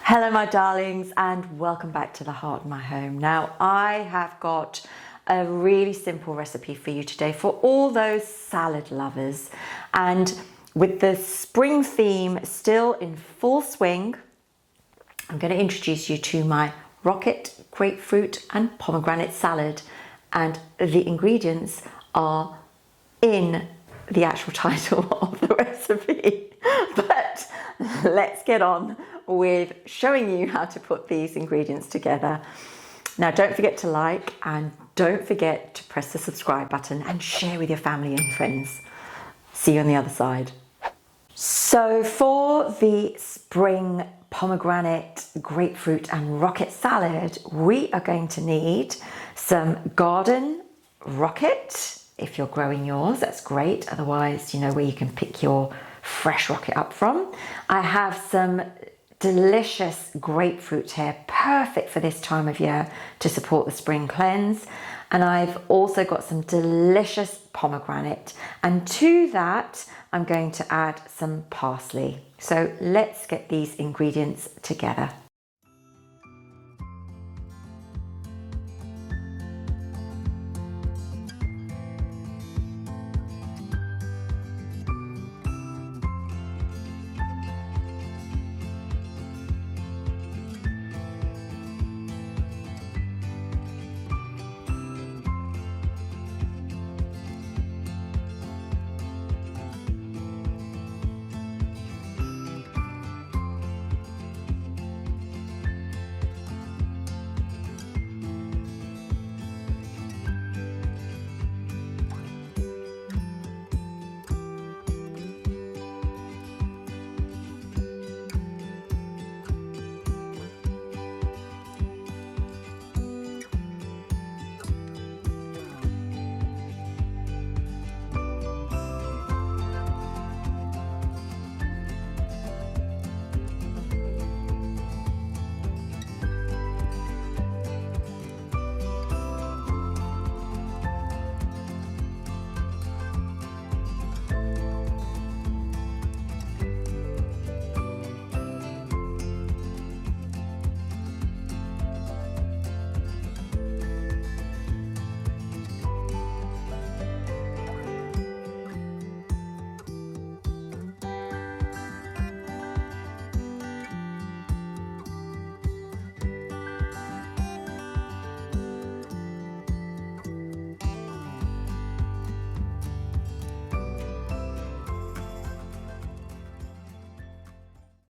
Hello my darlings, and welcome back to the heart of my home. Now I have got a really simple recipe for you today for all those salad lovers, and with the spring theme still in full swing, I'm going to introduce you to my rocket, grapefruit and pomegranate salad, and the ingredients are in the actual title of the recipe. But let's get on with showing you how to put these ingredients together. Now don't forget to like and don't forget to press the subscribe button and share with your family and friends. See you on the other side. So for the spring pomegranate, grapefruit and rocket salad, we are going to need some garden rocket. If you're growing yours, that's great. Otherwise, you know where you can pick your fresh rocket up from. I have some delicious grapefruit here, perfect for this time of year to support the spring cleanse. And I've also got some delicious pomegranate. And to that, I'm going to add some parsley. So let's get these ingredients together.